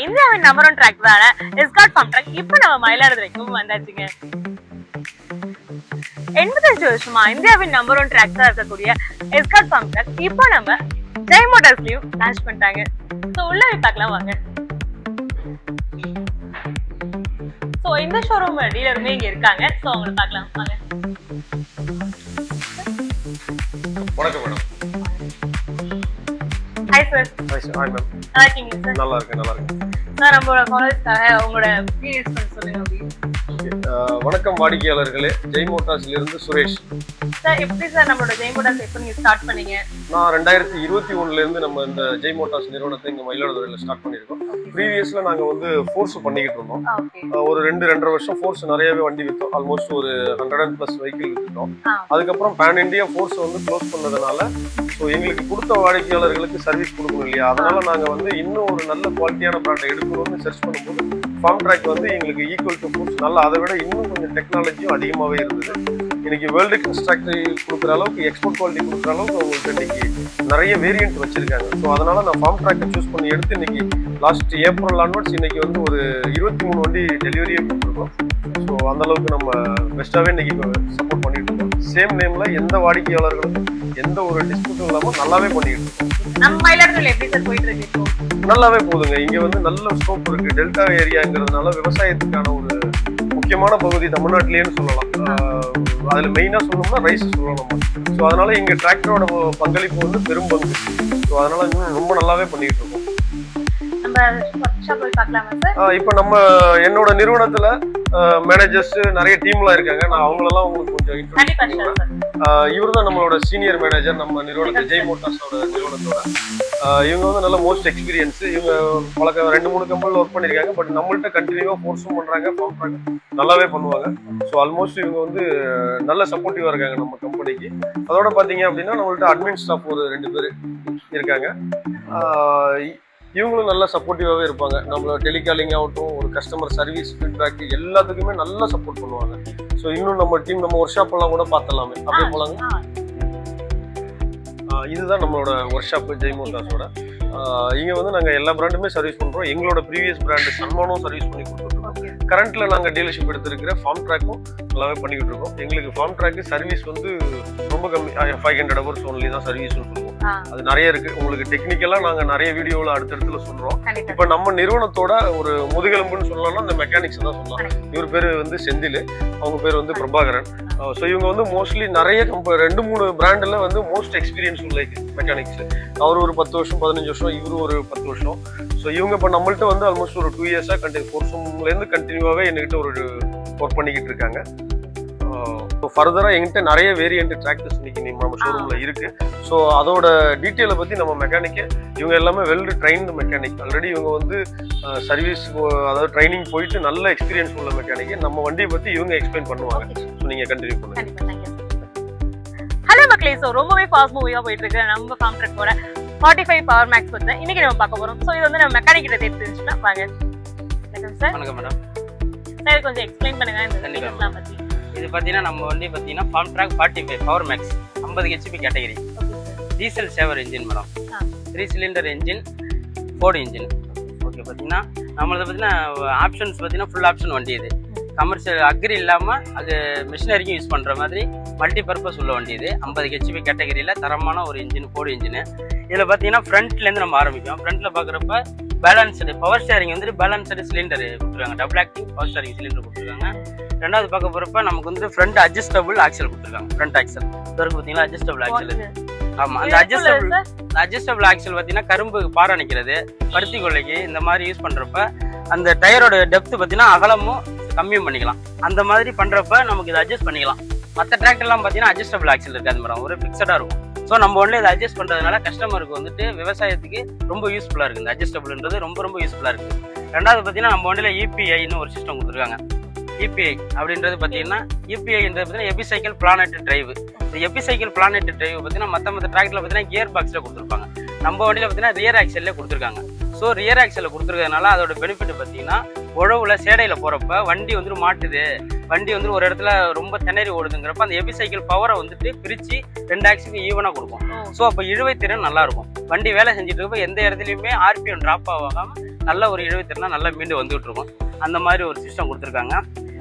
இந்தியாவின் number 1 டிராக்டரான escort form drug இப்போ நம்ம மயிலாடுதுறைக்கும் வந்தாச்சுங்க. 85 வருஷமா இந்தியாவின் நம்பர் 1 டிராக்டரா இருக்கக்கூடிய எஸ்கார்ட் ஃபார்ம் ட்ரக் இப்போ நம்ம ஜெய் மோட்டார்ஸ்லயும் லான்ச் பண்ணிட்டாங்க. சோ உள்ள போய் பார்க்கலாம் வாங்க. சோ இந்த ஷோரூம் டீலருமே இங்க இருக்காங்க. சோ அவங்களை பார்க்கலாம் வாங்க. வணக்கம் madam. Hi sir. Hi ma'am. நல்லா இருக்கீங்க சார்? நல்லா இருக்கேன். சார் நம்மளோட ஃபாலோவர்ஸ்க்காக உங்களோட டீடைல்ஸ் கொஞ்சம் சொல்லுங்க அப்படியே. வணக்கம் வாடிக்கையாளர்களே, ஜெய் மோட்டார்ஸ்ல இருந்து சுரேஷ். சார் எப்படி சார் நம்மளோட ஜெய் மோட்டார்ஸ் எப்போ நீங்க ஸ்டார்ட் பண்ணீங்க? நான் 2021ல இருந்து நம்ம இந்த ஜெய் மோட்டார்ஸ் நிறுவனத்தை இங்க மயிலாடுதுறையில ஸ்டார்ட் பண்ணிருக்கோம். ப்ரீவியஸ்ல நாங்க வந்து ஃபோர்ஸ் பண்ணிக்கிட்டு இருந்தோம். ஒரு 2-2.5 வருஷம் ஃபோர்ஸ் நிறையவே வண்டி வித்தோம். ஆல்மோஸ்ட் ஒரு 100+ வெஹிக்கிள் வித்துட்டோம். அதுக்கப்புறம் பேன் இண்டியா ஃபோர்ஸ் வந்து க்ளோஸ் பண்ணதுனால ஸோ எங்களுக்கு கொடுத்த வாடிக்கையாளர்களுக்கு சர்வீஸ் கொடுக்கணும் இல்லையா, அதனால நாங்க வந்து இன்னும் ஒரு நல்ல குவாலிட்டியான பிராண்டை எடுக்கணும்னு சர்ச் பண்ணும்போது ஃபார்ம் ட்ராக் வந்து எங்களுக்கு ஈக்குவல் டு ஃபோர்ஸ் நல்லா அதை விட இன்னும் கொஞ்சம் டெக்னாலஜியும் அதிகமாகவே இருந்தது. இன்னைக்கு வேர்ல்டு கன்ஸ்ட்ரக்டரி கொடுக்குற அளவுக்கு எக்ஸ்போர்ட் குவாலிட்டி கொடுக்குற அளவுக்கு அவங்களுக்கு இன்னைக்கு நிறைய வேரியன்ட் வச்சிருக்காங்க. ஸோ அதனால நான் ஃபார்ம் ட்ராக்கை சூஸ் பண்ணி எடுத்து இன்னைக்கு லாஸ்ட் ஏப்ரல் ஆன்வர்ட்ஸ் இன்னைக்கு வந்து ஒரு 23 வண்டி டெலிவரியே கொடுத்துருக்கோம். ஸோ அந்த அளவுக்கு நம்ம பெஸ்ட்டாகவே இன்னைக்கு சப்போர்ட் பண்ணிட்டு இருக்கோம். சேம் நேம்ல எந்த வாடிக்கையாளர்களும் எந்த ஒரு டிஸ்பியூட்டும் இல்லாமல் நல்லாவே பண்ணிட்டு இருக்கோம். நம்ம மயிலாடுதுறையில எப்படி சார் போயிட்டு இருக்கு? நல்லாவே போகுதுங்க. இங்க வந்து நல்ல ஸ்கோப் இருக்கு. டெல்டா ஏரியாங்கிறதுனால விவசாயத்துக்கான ஒரு முக்கியமான பகுதி தமிழ்நாட்டிலேன்னு சொல்லலாம். அதுல மெயினா சொல்லணும்னா ரைஸ் சொல்லணும். ஸோ அதனால இங்க டிராக்டரோட பங்களிப்பு வந்து பெரும் பங்கு. ஸோ அதனால இன்னும் ரொம்ப நல்லாவே பண்ணிட்டு இருக்கோம். இப்ப நம்ம என்னோட நிறுவனத்துல மேனேஜர்ஸ் நிறைய டீம்லாம் இருக்காங்க. நான் அவங்களெல்லாம் உங்களுக்கு கொஞ்சம் இவர் தான் நம்மளோட சீனியர் மேனேஜர் நம்ம நிறுவனத்தில் ஜெய் மோட்டார்ஸோட நிறுவனத்தோட. இவங்க வந்து நல்ல மோஸ்ட் எக்ஸ்பீரியன்ஸ். இவங்க பல 2-3 கம்பெனியில் ஒர்க் பண்ணியிருக்காங்க. பட் நம்மள்ட்ட கண்டினியூவாக ஃபோர்ஸும் பண்ணுறாங்க, ஃபார்ம் ட்ராக் நல்லாவே பண்ணுவாங்க. ஸோ ஆல்மோஸ்ட் இவங்க வந்து நல்ல சப்போர்ட்டிவாக இருக்காங்க நம்ம கம்பெனிக்கு. அதோட பார்த்தீங்க அப்படின்னா நம்மள்ட்ட அட்மின் ஸ்டாஃப் ஒரு 2 பேர் இருக்காங்க. இவங்களும் நல்லா சப்போர்ட்டிவாகவே இருப்பாங்க. நம்மளோட டெலிகாலிங் ஆகட்டும், ஒரு கஸ்டமர் சர்வீஸ் ஃபீட்பேக் எல்லாத்துக்குமே நல்லா சப்போர்ட் பண்ணுவாங்க. ஸோ இன்னும் நம்ம டீம் நம்ம ஒர்க் ஷாப் எல்லாம் கூட பார்த்தலாமே, அப்படியே போலாங்க. இதுதான் நம்மளோட ஒர்க் ஷாப் ஜெய் மோட்டார்ஸோட. இங்கே வந்து நாங்கள் எல்லா பிராண்டுமே சர்வீஸ் பண்ணுறோம். எங்களோட ப்ரீவியஸ் பிராண்டு சன்மானும் சர்வீஸ் பண்ணி கொடுத்துருக்கோம். கரண்ட்ல நாங்கள் டீலர்ஷிப் எடுத்திருக்கிற ஃபார்ம் ட்ராக்கும் நல்லாவே பண்ணிக்கிட்டு இருக்கோம். எங்களுக்கு ஃபார்ம் ட்ராக்கு சர்வீஸ் வந்து ரொம்ப கம்மி, 500 hours ஒன்லி தான் சர்வீஸ்னு சொல்லுவோம். அது நிறைய இருக்கு. உங்களுக்கு டெக்னிக்கலா நாங்க நிறைய வீடியோல அடுத்தடுத்துல சொல்றோம். இப்ப நம்ம நிறுவனத்தோட ஒரு முதுகெலும்புன்னு சொல்லலாம்னா இந்த மெக்கானிக்ஸ் தான் சொல்லலாம். இவர் பேரு வந்து செந்தில், அவங்க பேர் வந்து பிரபாகரன். ஸோ இவங்க வந்து மோஸ்ட்லி நிறைய 2-3 பிராண்டில் வந்து மோஸ்ட் எக்ஸ்பீரியன்ஸ் உள்ள மெக்கானிக்ஸ். அவர் ஒரு 10 வருஷம் 15 வருஷம், இவரு ஒரு 10 வருஷம். ஸோ இவங்க இப்போ நம்மள்ட்ட வந்து ஆல்மோஸ்ட் ஒரு 2 இயர்ஸாக ஃபோர்ஸும்லேருந்து கண்டினியூவாகவே என்கிட்ட ஒரு ஒர்க் பண்ணிக்கிட்டு இருக்காங்க. ஃபர்தராக எங்கிட்ட நிறைய வேரியன்ட் டிராக்டர்ஸ் இன்னைக்கு நம்ம ஷோரூமில் இருக்கு. ஸோ அதோட டீட்டெயிலை பற்றி நம்ம மெக்கானிக்கை இவங்க எல்லாமே வெல் ட்ரைன்டு மெக்கானிக். ஆல்ரெடி இவங்க வந்து சர்வீஸ் அதாவது ட்ரைனிங் போயிட்டு நல்ல எக்ஸ்பீரியன்ஸ் உள்ள மெக்கானிக். நம்ம வண்டியை பற்றி இவங்க எக்ஸ்பிளைன் பண்ணுவாங்க. ஸோ நீங்கள் கண்டினியூ பண்ணுங்க. ஹலோ மக்களே, ஸோ ரொம்பவே ஃபாஸ்ட் மூவியாக போயிட்டு இருக்கு நம்ம ஃபார்ம் ட்ரக்கோட 45 பவர் மேக்ஸ் பற்றி இன்னைக்கு நம்ம பார்க்க போகிறோம். ஸோ இது வந்து நம்ம மெக்கானிக் கிட்ட தெரிஞ்சுன்னா வாங்க. வணக்கம் சார். வணக்கம் மேடம். சார் கொஞ்சம் எக்ஸ்பிளைன் பண்ணுங்க இந்த டீடைல்ஸ்லாம் பற்றி. இது பார்த்தீங்கன்னா நம்ம வண்டி பார்த்தீங்கன்னா Farmtrac 45 power max 50 HP category diesel saver engine madam. 3 cylinder engine, Ford engine. Okay, பார்த்தீங்கன்னா நம்மளது பார்த்தீங்கன்னா ஆப்ஷன்ஸ் பார்த்தீங்கன்னா ஃபுல் ஆப்ஷன் வண்டி. இது கமர்ஷியல் அக்ரி இல்லாமல் அது மிஷினரிக்கும் யூஸ் பண்ணுற மாதிரி மல்டி பர்பஸ் உள்ள வண்டி. இது 50 HP கேட்டகரியில் தரமான ஒரு இன்ஜின், ஃபோர்டு இன்ஜின். இதில் பார்த்தீங்கன்னா ஃப்ரண்ட்லேருந்து நம்ம ஆரம்பிக்கும். ஃப்ரண்ட்டில் பார்க்குறப்ப பேலன்ஸ்டு பவர் ஸ்டேரிங் வந்துட்டு பேலன்ஸ்டு சிலிண்டர் கொடுத்துருக்காங்க. Double acting power steering cylinder கொடுத்துருக்காங்க. ரெண்டாவது பார்க்க போகிறப்ப நமக்கு வந்து ஃப்ரண்ட் அட்ஜஸ்டபிள் ஆக்சல் கொடுத்துருக்காங்க. ஃப்ரண்ட் ஆக்சல் இதற்கு பார்த்தீங்கன்னா அட்ஜஸ்டபிள் ஆக்சல். ஆமாம், அந்த அட்ஜஸ்டபிள் ஆக்சல் பார்த்தீங்கன்னா கரும்பு பாறை நிற்கிறது, பருத்தி கொள்ளைக்கு இந்த மாதிரி யூஸ் பண்ணுறப்ப அந்த டயரோட டெப்த் பார்த்தீங்கன்னா அகலமும் கம்மியும் பண்ணிக்கலாம். அந்த மாதிரி பண்ணுறப்ப நமக்கு இதை அட்ஜஸ்ட் பண்ணிக்கலாம். மற்ற டிராக்டர்லாம் பார்த்தீங்கன்னா அட்ஜஸ்டபிள் ஆக்சல் இருக்காது மேடம், ஒரு ஃபிக்ஸடாக இருக்கும். ஸோ நம்ம ஒன்றும் இதை அட்ஜஸ்ட் பண்ணுறதுனால கஸ்டமருக்கு வந்துட்டு விவசாயத்துக்கு ரொம்ப யூஸ்ஃபுல்லாக இருக்குது. இந்த அட்ஜஸ்டபிள்ன்றது ரொம்ப யூஸ்ஃபுல்லாக இருக்குது. ரெண்டாவது பார்த்தீங்கன்னா நம்ம வண்டியில் EPIன்னு ஒரு சிஸ்டம் கொடுத்துருக்காங்க. EPI அப்படின்றது பார்த்தீங்கன்னா EPIன்றது பார்த்தீங்கன்னா எபிசைக்கிள் பிளானட் டிரைவ். இந்த எபிசைக்கிள் பிளானட் டிரைவ் பார்த்தீங்கன்னா மற்ற டிராக்டரில் பார்த்தீங்கன்னா கியர் பாக்ஸில் கொடுத்துருப்பாங்க. நம்ம வண்டியில் பார்த்தீங்கன்னா ரியர் ஆக்சல்லே கொடுத்துருக்காங்க. ஸோ ரியர் ஆக்சலில் கொடுத்துருக்கிறதுனால அதோட பெனிஃபிட் பார்த்தீங்கன்னா உழவுல சேடையில் போகிறப்ப வண்டி வந்துட்டு மாட்டுது, வண்டி வந்து ஒரு இடத்துல ரொம்ப திணறி ஓடுதுங்கிறப்ப அந்த எபிசைக்கிள் பவரை வந்துட்டு பிரித்து 2 ஆக்ஸுக்கு ஈவனாக கொடுக்கும். ஸோ அப்போ இழுவைத்திறன் நல்லா இருக்கும். வண்டி வேலை செஞ்சுட்டு இருக்கப்ப எந்த இடத்துலையுமே ஆர்பிஎம் ட்ராப் ஆகாமல் நல்ல ஒரு இழுவைத்திறனா நல்லா மீண்டு வந்துட்டு இருக்கும். அந்த மாதிரி ஒரு சிஸ்டம் கொடுத்துருக்காங்க.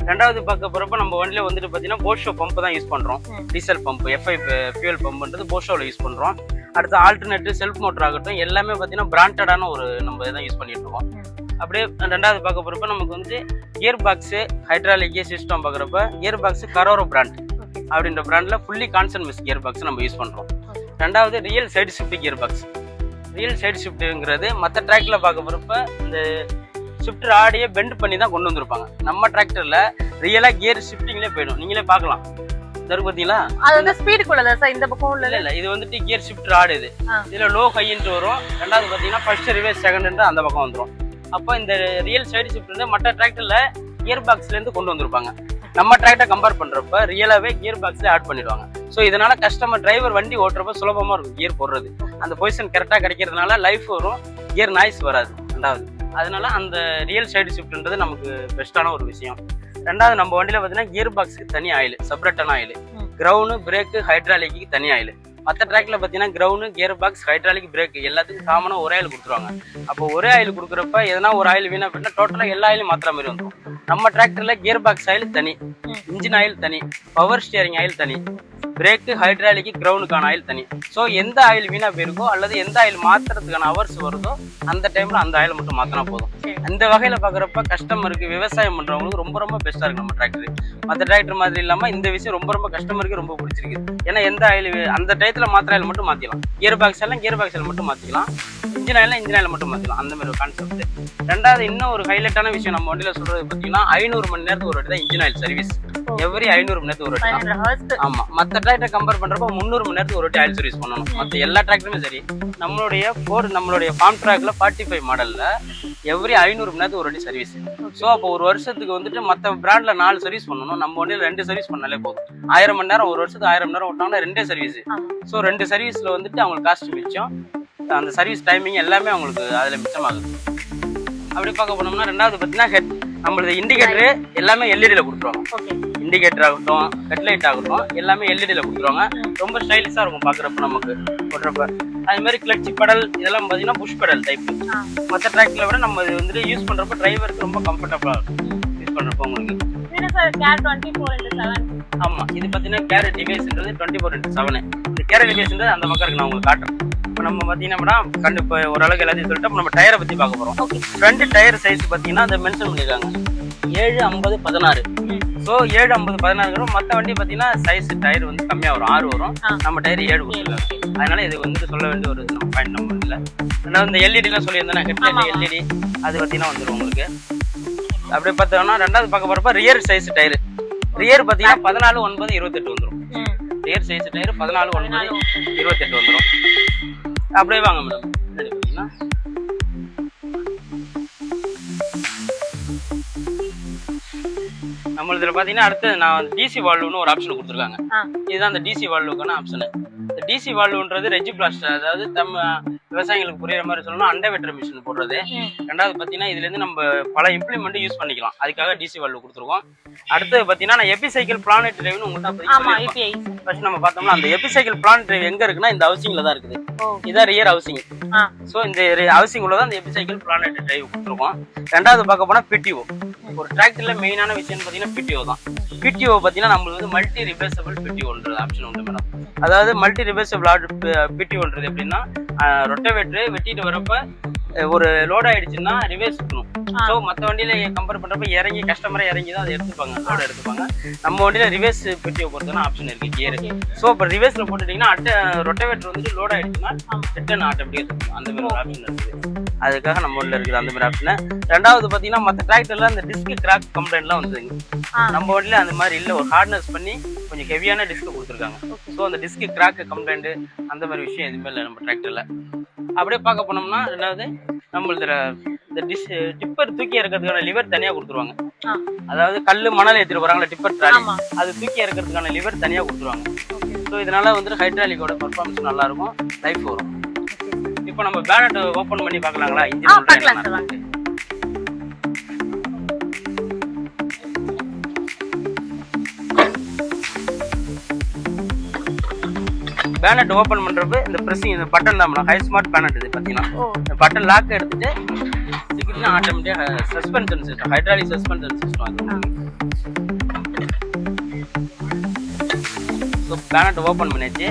ரெண்டாவது பார்க்க போகிறப்ப நம்ம வண்டியில் வந்துட்டு பார்த்தீங்கன்னா போஷோ பம்பு தான் யூஸ் பண்ணுறோம். டீசல் பம்பு FI ஃபியூல் பம்புன்றது போஷோவில் யூஸ் பண்ணுறோம். அடுத்து ஆல்டர்னேட்டிவ் செல்ஃப் மோட்டர் ஆகட்டும் எல்லாமே பார்த்தீங்கன்னா பிராண்டடான ஒரு நம்ம இதான் யூஸ் பண்ணிட்டு இருக்கோம். அப்படியே ரெண்டாவது பார்க்க போகிறப்ப நமக்கு வந்து கியர் பாக்ஸு ஹைட்ராலிக் சிஸ்டம் பார்க்குறப்ப கியர் பாக்ஸு கரோரோ பிராண்ட் அப்படின்ற பிராண்டில் ஃபுல்லி கான்சன்ட் கியர் பாக்ஸ் நம்ம யூஸ் பண்ணுறோம். ரெண்டாவது real side shift gear box. Real side ஷிஃப்ட்டுங்கிறது மற்ற டிராக்டரில் பார்க்க போகிறப்ப இந்த ஷிஃப்ட் ஆடியே பெண்ட் பண்ணி தான் கொண்டு வந்திருப்பாங்க. நம்ம டிராக்டரில் ரியலாக கியர் ஷிஃப்டிங்லேயே போயிடும். நீங்களே பார்க்கலாம். இருக்கு பார்த்தீங்களா, அது வந்து ஸ்பீடுக்குள்ளதா சார் இந்த பக்கம் உள்ள? இல்லை இது வந்துட்டு கியர் ஷிஃப்ட் ராடு. இது இதில் லோ ஹைன்ட்டு வரும். ரெண்டாவது பார்த்தீங்கன்னா ஃபர்ஸ்ட் ரிவர்ஸ் செகண்ட் அந்த பக்கம் வந்துடும். அப்போ இந்த ரியல் சைடு ஷிஃப்ட் வந்து மற்ற டிராக்டரில் கியர் பாக்ஸ்லேருந்து கொண்டு வந்திருப்பாங்க. நம்ம டிராக்டர் கம்பேர் பண்ணுறப்ப ரியலாகவே கியர் பாக்ஸில் ஆட் பண்ணிடுவாங்க. ஸோ இதனால் கஸ்டமர் டிரைவர் வண்டி ஓட்டுறப்ப சுலபமாக இருக்கும் கியர் போடுறது. அந்த பொசிஷன் கரெக்டாக கிடைக்கிறதுனால லைஃப் வரும், கியர் நாய்ஸ் வராது. ரெண்டாவது அதனால அந்த ரியல் சைடு ஷிஃப்ட்ன்றது நமக்கு பெஸ்ட்டான ஒரு விஷயம். ரெண்டாவது நம்ம வண்டியில் பார்த்தீங்கன்னா கியர் பாக்ஸுக்கு தனி ஆயில், செப்பரேட்டான ஆயில். கிரவுண்டு பிரேக்கு ஹைட்ராலிக்கு தனி ஆயில். மற்ற ட்ராக்ல பார்த்தீங்கன்னா ground gear box hydraulic brake எல்லாத்துக்கும் காமனாக ஒரே ஆயில் கொடுத்துருவாங்க. அப்போ ஒரே ஆயில் கொடுக்குறப்ப எதனா ஒரு ஆயில் வீணா அப்படின்னா டோட்டலாக எல்லா ஆயிலும் மாத்திர மாதிரி வந்துடும். நம்ம டிராக்டரில் கியர் பாக்ஸ் ஆயில் தனி, இன்ஜின் ஆயில் தனி, பவர் ஸ்டியரிங் ஆயில் தனி, பிரேக்கு ஹைட்ராலிக்கு கிரவுண்டுக்கான ஆயில் தனி. ஸோ எந்த ஆயில் வீணா போயிருக்கோ அல்லது எந்த ஆயில் மாற்றுறதுக்கான ஹவர்ஸ் வருதோ அந்த டைமில் அந்த ஆயில் மட்டும் மாற்றினா போதும். அந்த வகையில் பார்க்குறப்ப கஸ்டமருக்கு விவசாயம் பண்ணுறவங்களுக்கு ரொம்ப ரொம்ப பெஸ்ட்டாக இருக்குது நம்ம டிராக்டர். மற்ற டிராக்டர் மாதிரி இல்லாமல் இந்த விஷயம் ரொம்ப ரொம்ப கஸ்டமருக்கு ரொம்ப பிடிச்சிருக்கு. ஏன்னா எந்த ஆயில் அந்த டயத்தில் மாத்திர ஆயில் மட்டும் மாற்றிக்கலாம். கியர் பாக்ஸ் எல்லாம் கியர் பாக்ஸ் ஆயில் மட்டும் மாற்றிக்கலாம், இன்ஜின் ஆயில் இன்ஜின் ஆயில் மட்டும் மாற்றிக்கலாம். அந்த மாதிரி ஒரு கான்செப்ட். ரெண்டாவது இன்னும் ஒரு ஹைலைட்டான விஷயம் நம்ம வண்டியில் சொல்கிறது பார்த்தீங்கன்னா 500 மணி நேரத்துக்கு ஒரு வாட்டி தான் இன்ஜின் ஆயில் சர்வீஸ். எவ்ரி 500 மணி நேரத்துக்கு ஒரு வாட்டி தான். ஆமாம், மற்ற டிராக்டர் கம்பேர் பண்ணுறப்போ 300 மணி நேரத்துக்கு ஒரு வாட்டி ஆயில் சர்வீஸ் பண்ணணும். மற்ற எல்லா டிராக்டருமே சரி. நம்மளுடைய ஃபார்ம் ட்ராக்ல 45 மாடலில் எவ்ரி 500 மணி நேரத்துக்கு ஒரு வாட்டி சர்வீஸ். ஸோ அப்போ ஒரு வருஷத்துக்கு வந்துட்டு மற்ற பிராண்டில் 4 சர்வீஸ் பண்ணணும், நம்ம வண்டியில் 2 சர்வீஸ் பண்ணாலே போதும். 1000 மணி நேரம் ஒரு வருஷத்துக்கு 1000 மணி நேரம் விட்டாங்கன்னா 2 சர்வீஸ். ஸோ 2 சர்வீஸில் வந்துட்டு அவங்களுக்கு காஸ்ட் மிச்சம், அந்த சர்வீஸ் டைமிங் எல்லாமே அவங்களுக்கு அதில் மிச்சமாகுது. அப்படி பார்க்க போனோம்னா ரெண்டாவது பார்த்தீங்கன்னா நம்மளது இண்டிகேட்டரு எல்லாமே எல்இடியில் கொடுத்துருவாங்க. இண்டிகேட்டர் ஆகட்டும் ஹெட்லைட் ஆகட்டும் எல்லாமே எல்இடியில் கொடுத்துருவாங்க. ரொம்ப ஸ்டைலிஷாக இருக்கும் பார்க்குறப்ப நமக்கு போடுறப்ப. அது மாதிரி கிளட்சி பெடல் இதெல்லாம் பார்த்தீங்கன்னா புஷ் பெடல் டைப். மற்ற டிராக்டரில் விட நம்ம இது வந்துட்டு யூஸ் பண்ணுறப்ப டிரைவருக்கு ரொம்ப கம்ஃபர்டபுளாக இருக்கும் யூஸ் பண்ணுறப்ப உங்களுக்கு. ஆமாம், இது பார்த்தீங்கன்னா கேர் டிவைஸ்ன்றது 24/7. இந்த கேர் டிவைஸ்ன்றது அந்த பக்கம் இருக்கு, நான் உங்களுக்கு காட்டுறேன். இப்போ நம்ம பார்த்தீங்கன்னா இப்போ ஓரளவுக்கு எல்லாத்தையும் சொல்லிட்டு நம்ம டயரை பற்றி பார்க்க போகிறோம். ஃப்ரண்ட் டயர் சைஸ் பார்த்தீங்கன்னா அதை மென்ஷன் பண்ணியிருக்காங்க 750/16. ஸோ 750/16. மற்ற வண்டி பார்த்தீங்கன்னா சைஸ் டயர் வந்து கம்மியாக வரும், 6 வரும். நம்ம டயர் 7 கொடுத்துருக்காங்க. அதனால இது வந்து சொல்ல வேண்டிய ஒரு நம்ம பாயிண்ட் நம்ம இல்லை. ரெண்டாவது இந்த எல்இடிலாம் சொல்லியிருந்தேன், ஹெட்லைட் எல்இடி அது பார்த்தீங்கன்னா வந்துடும் உங்களுக்கு. அப்படியே பார்த்தோம்னா ரெண்டாவது பார்க்க போகிறப்ப ரியர் சைஸ் டயர். ரியர் பார்த்தீங்கன்னா 14/9/28 வந்துடும். ரியர் சைஸ் டயர் 14/9/28 வந்துடும். அப்படியே வாங்க மேடம். பார்த்தீங்கன்னா நம்மளதுல பார்த்தீங்கன்னா அடுத்து நான் டிசி வால்வுன்னு ஒரு ஆப்ஷன் கொடுத்துருக்காங்க. இதுதான் அந்த டிசி வால்வுக்கான ஆப்ஷனு. இந்த டிசி வால்வுன்றது ரெஜி பிளாஸ்டர், அதாவது நம்ம விவசாயிகளுக்கு புரியுற மாதிரி சொல்லணும் அண்டர்வேட்டர் மிஷின் போடுறது. ரெண்டாவது பார்த்தீங்கன்னா இதுலேருந்து நம்ம பல இம்ப்ளிமெண்ட் யூஸ் பண்ணிக்கலாம், அதுக்காக டிசி வால்வு கொடுத்துருக்கோம். அடுத்தது பார்த்தீங்கன்னா நான் எபிசைக்கிள் பிளானட் டிரைவ்னு உங்கள்கிட்ட ஃபர்ஸ்ட் நம்ம பார்த்தோம்னா அந்த எபிசைக்கிள் பிளானட் டிரைவ் எங்கே இருக்குன்னா இந்த ஹவுசிங்கில் தான் இருக்குது. இதுதான் ரியர் ஹவுசிங். ஸோ இந்த ஹவுசிங் உள்ள தான் இந்த எபிசைக்கிள் பிளானட் டிரைவ் கொடுத்துருக்கோம். ரெண்டாவது பார்க்க போனால் பிடிஓ. ஒரு டிராக்டரில் மெயினான விஷயம் பார்த்தீங்கன்னா பிடிஓ தான். பிடிஓ பார்த்தீங்கன்னா நம்மளுக்கு வந்து மல்டி ரிவர்சபிள் பிடிஓன்றது ஆப்ஷன் உண்டு மேடம். அதாவது மல்டி ரிவர்சபிள் பிடிஓன்றது எப்படின்னா ரொட்டவேட்டர் வெட்டிட்டு வரப்ப ஒரு லோட் ஆயிடுச்சுன்னா ரிவர்ஸ் இருக்கணும். ஸோ மற்ற வண்டியில கம்பேர் பண்றப்ப இறங்கி கஸ்டமரை இறங்கி தான் அதை எடுத்துப்பாங்க, லோட எடுத்துப்பாங்க. நம்ம வண்டியில ரிவர்ஸ் பிடிஓ பொறுத்தனா ஆப்ஷன் இருக்கு கியர். ஸோ இப்போ ரிவர்ஸ்ல போட்டுட்டீங்கன்னா ரொட்டவேட்டர் வந்துட்டு லோட் ஆயிடுச்சுன்னா ரிட்டர்ன் ஆட்டோமேட்டிக்கா இருக்கும். அந்த மாதிரி ஒரு ஆப்ஷன் இருக்குது, அதுக்காக நம்ம உள்ள இருக்குது அந்த மாதிரி ஆப்ஷன். ரெண்டாவது பார்த்தீங்கன்னா மற்ற டிராக்டர்ல அந்த டிஸ்க் கிராக் கம்ப்ளைண்ட்லாம் வந்துதுங்க. நம்ம வண்டியில அந்த மாதிரி இல்லை, ஒரு ஹார்ட்னஸ் பண்ணி கொஞ்சம் ஹெவியான டிஸ்க் கொடுத்துருக்காங்க. ஸோ அந்த டிஸ்க் கிராக் கம்ப்ளைண்ட் அந்த மாதிரி விஷயம் எதுவுமே இல்லை நம்ம டிராக்டர்ல. அப்படியே பார்க்க போனோம்னா ரெண்டாவது நம்மளது இந்த டிப்பர் தூக்கி இறக்கிறதுக்கான லிவர் தனியாக கொடுத்துருவாங்க. அதாவது கல் மணல் ஏற்றிட்டு போறாங்களா டிப்பர் ட்ராலி, அது தூக்கி இறக்கிறதுக்கான லிவர் தனியாக கொடுத்துருவாங்க. ஸோ இதனால வந்து ஹைட்ராலிக்கோட பர்ஃபார்மன்ஸ் நல்லா இருக்கும், லைஃப் வரும். இப்போ நம்ம பேனட் ஓப்பன் பண்ணி பார்க்கலாங்களா? இன்ஜின் பேனட் ஓப்பன் பண்றப்ப இந்த பிரஸிங் இந்த பட்டன் தான் மேடம் ஹை ஸ்மார்ட் பேனட் இது பாத்தீங்கன்னா ஓ இந்த பட்டன் லாக் எடுத்துட்டு இதுக்கு ஆட்டோமேட்டிக்கா suspension system hydraulic suspension system அது ஸோ பேனட் ஓப்பன் பண்ணியாச்சு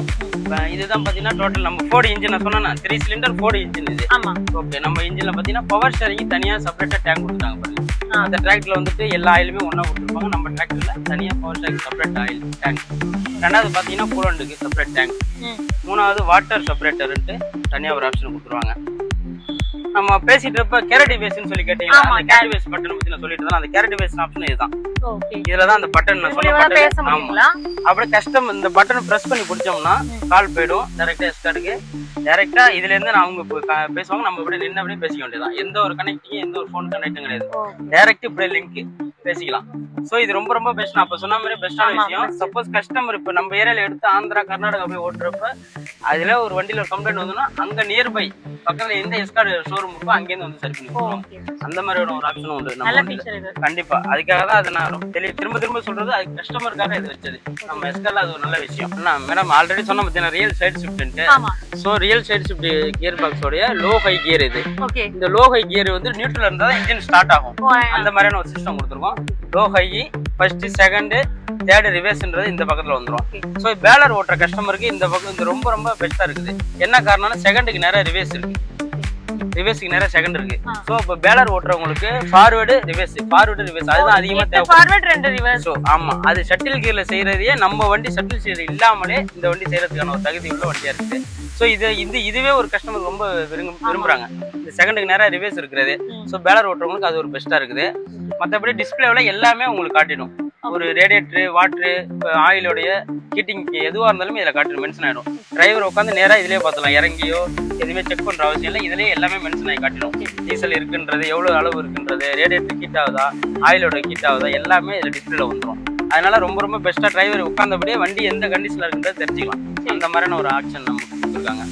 இதுதான் பார்த்தீங்கன்னா டோட்டல் நம்ம ஃபோர்டு இன்ஜின் நான் சொன்னேன் 3 சிலிண்டர் ஃபோர்டு இன்ஜின் இது ஆமா ஓகே நம்ம இன்ஜினில் பார்த்தீங்கன்னா பவர் ஸ்டேரிங் தனியாக செப்பரேட்டாக டேங்க் கொடுத்துட்டாங்க பாருங்க அந்த டிராக்டரில் வந்துட்டு எல்லா ஆயிலுமே ஒன்றா கொடுத்துருப்பாங்க நம்ம டிராக்டரில் தனியாக power steering separate oil tank ரெண்டாவது பார்த்தீங்கன்னா கூலண்டுக்கு செப்பரேட் டேங்க் மூணாவது வாட்டர் செப்பரேட்டர்ன்ட்டு தனியாக ஒரு ஆப்ஷன் கொடுத்துருவாங்க நம்ம பேசிட்டு இருப்ப கேரட்டி பேஸ்ன்னு சொல்லி கேட்டீங்கன்னா அந்த கேரட்டி பேஸ் பட்டன் பத்தி நான் சொல்லிட்டு இருந்தேன் அந்த கேரட்டி பேஸ் ஆப்ஷன் இதுதான் ஓகே இதுல தான் அந்த பட்டன் நான் சொன்ன பேச பட்டன் முடியுங்களா அப்படியே கஸ்டம் இந்த பட்டனை பிரஸ் பண்ணி பிடிச்சோம்னா கால் போயிடும் டைரக்டா எஸ்கார்டுக்கு டைரக்டா இதுல இருந்து நான் அவங்க பேசுவாங்க நம்ம இப்படி நின்று அப்படியே பேசிக்க வேண்டியதான் எந்த ஒரு கனெக்டிங் எந்த ஒரு ஃபோன் கனெக்டும் கிடையாது டைரக்ட் இப்படி லிங்க் பேசிக்கலாம் சோ இது ரொம்ப ரொம்ப பெஸ்ட் நான் அப்ப சொன்ன மாதிரி பெஸ்டான விஷயம் சப்போஸ் கஸ்டமர் இப்ப நம்ம ஏரியால எடுத்து ஆந்திரா கர்நாடகா போய் ஓட்டுறப்ப அதுல ஒரு வண்டியில ஒரு கம்ப்ளைண்ட் வந்தோம்னா அங்க நியர்பை பக்கத்துல எந்த எஸ்கார்டு ஷோரூம் இருக்கோ அங்கேருந்து வந்து சரி பண்ணிக்கலாம் அந்த மாதிரியான ஒரு ஆப்ஷன் உண்டு நம்ம கண்டிப்பா அதுக்காக தான் அதை நான் திரும்ப திரும்ப சொல்றது அது கஸ்டமருக்காக இது வச்சது நம்ம எஸ்கார்ல அது ஒரு நல்ல விஷயம் மேடம் ஆல்ரெடி சொன்ன பார்த்தீங்கன்னா ரியல் சைடு ஷிஃப்ட்ன்ட்டு so real side shift gear பாக்ஸோடைய லோ ஹை கியர் இது இந்த லோ ஹை கியர் வந்து நியூட்ரல் இருந்தா தான் இன்ஜின் ஸ்டார்ட் ஆகும் அந்த மாதிரியான ஒரு சிஸ்டம் கொடுத்துருக்கோம் low high first second third ரிவர்ஸ்ன்றது இந்த பக்கத்துல வந்துடும் ஸோ பேலர் ஓட்டுற கஸ்டமருக்கு இந்த பக்கம் இது ரொம்ப ரொம்ப பெஸ்டா இருக்குது என்ன காரணம்னா செகண்டுக்கு நேரம் ரிவர்ஸ் இருக்கு ரிவர்ஸ்க்கு நேரம் செகண்ட் இருக்கு சோ இப்போ பேலர் ஓட்டுறவங்களுக்கு ஃபார்வர்டு ரிவர்ஸ் அதுதான் அதிகமா தேவை ஸோ ஆமா அது ஷட்டில் கியர்ல செய்யறதையே நம்ம வண்டி ஷட்டில் கியர் இல்லாமலே இந்த வண்டி செய்யறதுக்கான ஒரு தகுதி உள்ள வண்டியா இருக்கு ஸோ இதுவே ஒரு கஸ்டமர் ரொம்ப விரும்புறாங்க இந்த செகண்டுக்கு நேரம் ரிவர்ஸ் இருக்கிறது ஸோ பேலர் ஓட்டுறவங்களுக்கு அது ஒரு பெஸ்டா இருக்குது மற்றபடி டிஸ்பிளேவில் எல்லாமே உங்களுக்கு காட்டிடும் ஒரு ரேடியேட்டரு வாட்ரு ஆயிலோடைய ஹீட்டிங் எதுவாக இருந்தாலுமே இதில் காட்டிடும் மென்ஷன் ஆகிடும் டிரைவர் உட்காந்து நேராக இதிலே பார்த்துலாம் இறங்கியோ எதுவுமே செக் பண்ணுற அவசியம் இல்லை இதிலே எல்லாமே மென்ஷன் ஆகி காட்டிடும் டீசல் இருக்குன்றது எவ்வளோ அளவு இருக்குன்றது ரேடியேட்டர் ஹீட் ஆகுதா ஆயிலோட ஹீட் ஆகுதா எல்லாமே இதில் டிஸ்பிளேல வந்துடும் அதனால ரொம்ப ரொம்ப பெஸ்ட்டாக டிரைவர் உட்காந்தபடியே வண்டி எந்த கண்டிஷனில் இருக்குன்றதை தெரிஞ்சுக்கலாம் அந்த மாதிரியான ஒரு ஆப்ஷன் நமக்கு கொடுத்துருக்காங்க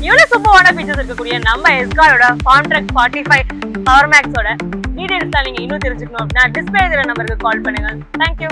இவ்வளவு சூப்பரான ஃபீச்சர்ஸ் இருக்கக்கூடிய நம்ம எஸ்காரோட ஃபார்ம்ட்ராக் 45 பவர் மேக்ஸோட டீடைல்ஸ்லாம் நீங்க இன்னும் தெரிஞ்சுக்கணும் அப்படின்னா டிஸ்பிளே நம்பருக்கு கால் பண்ணுங்க. தேங்க்யூ.